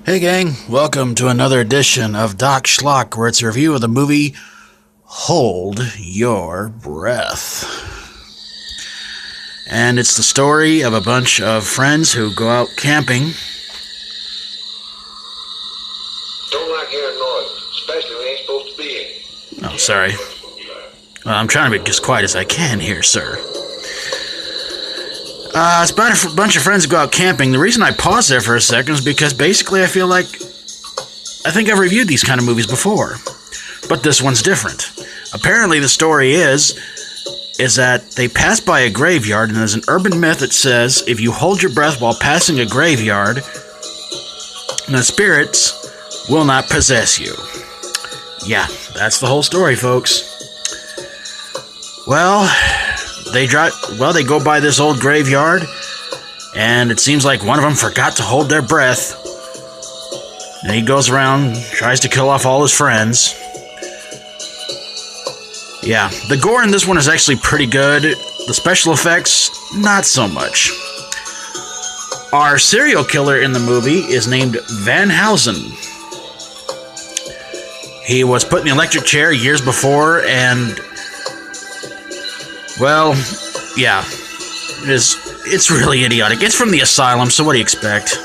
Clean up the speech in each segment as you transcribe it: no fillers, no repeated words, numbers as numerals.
Hey gang, welcome to another edition of Doc Schlock, where it's a review of the movie Hold Your Breath. And it's the story of a bunch of friends who go out camping. Don't like hearing noise, especially when you ain't supposed to be in. Oh, sorry. I'm trying to be as quiet as I can here, sir. It's about a bunch of friends who go out camping. The reason I paused there for a second is because basically I feel like I think I've reviewed these kind of movies before. But this one's different. Apparently the story is that they pass by a graveyard, and there's an urban myth that says if you hold your breath while passing a graveyard, the spirits will not possess you. Yeah, that's the whole story, folks. Well, they go by this old graveyard, and it seems like one of them forgot to hold their breath. And he goes around, tries to kill off all his friends. Yeah, the gore in this one is actually pretty good. The special effects, not so much. Our serial killer in the movie is named Van Housen. He was put in the electric chair years before, and well, yeah, it's really idiotic. It's from the asylum, so what do you expect?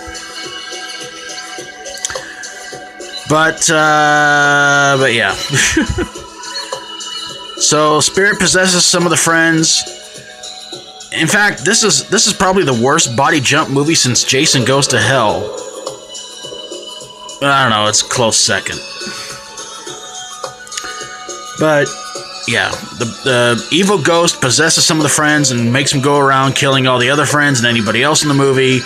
But yeah. So, spirit possesses some of the friends. In fact, this is probably the worst body jump movie since Jason Goes to Hell. I don't know, it's a close second. But yeah, the evil ghost possesses some of the friends and makes them go around killing all the other friends and anybody else in the movie.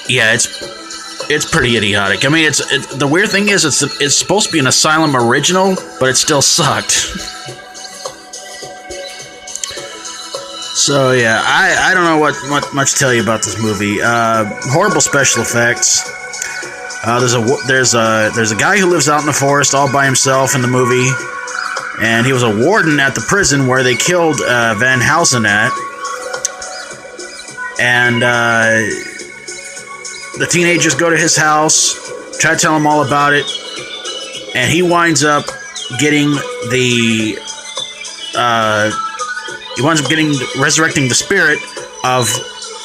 Yeah, it's pretty idiotic. I mean, the weird thing is it's supposed to be an Asylum original, but it still sucked. So yeah, I don't know what much to tell you about this movie. Horrible special effects. There's a guy who lives out in the forest all by himself in the movie. And he was a warden at the prison where they killed Van Housen at. And the teenagers go to his house, try to tell him all about it. And he winds up getting resurrecting the spirit of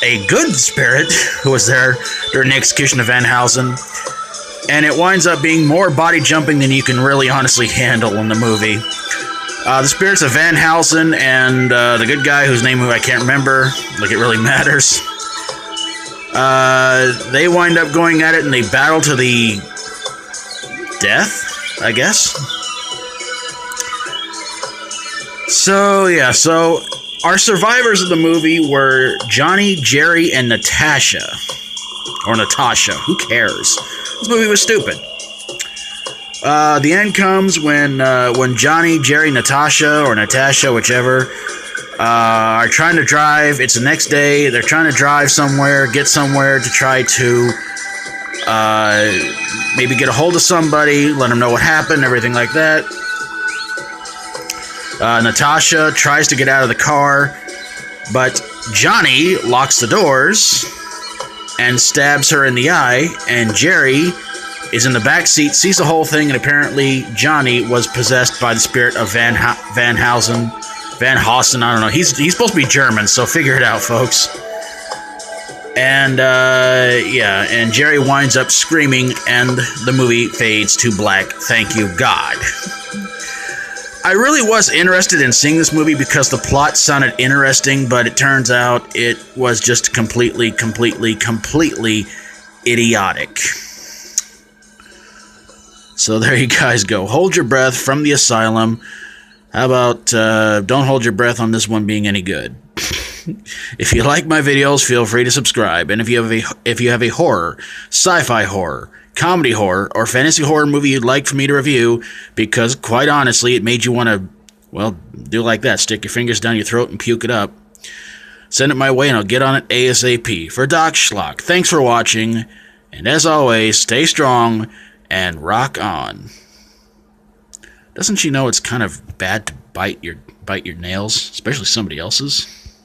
a good spirit who was there during the execution of Van Housen. And it winds up being more body jumping than you can really honestly handle in the movie. The spirits of Van Housen and the good guy whose name I can't remember, like it really matters. They wind up going at it and they battle to the death, I guess. So yeah, so our survivors of the movie were Johnny, Jerry, and Natasha. Or Natasha, who cares? This movie was stupid. The end comes when Johnny, Jerry, Natasha, or Natasha, whichever, are trying to drive. It's the next day. They're trying to drive somewhere, get somewhere to try to maybe get a hold of somebody, let them know what happened, everything like that. Natasha tries to get out of the car, but Johnny locks the doors and stabs her in the eye, and Jerry is in the back seat, sees the whole thing, and apparently Johnny was possessed by the spirit of Van Housen, I don't know. He's supposed to be German, so figure it out, folks. And yeah, and Jerry winds up screaming, and the movie fades to black. Thank you, God. I really was interested in seeing this movie because the plot sounded interesting, but it turns out it was just completely idiotic. So there you guys go. Hold Your Breath from the Asylum. How about don't hold your breath on this one being any good? If you like my videos, feel free to subscribe. And if you have a horror, sci-fi horror, comedy horror, or fantasy horror movie you'd like for me to review, because quite honestly it made you want to, well, do like that, stick your fingers down your throat and puke it up, send it my way and I'll get on it ASAP. For Doc Schlock, thanks for watching, and as always, stay strong and rock on. Doesn't she know it's kind of bad to bite your nails, especially somebody else's?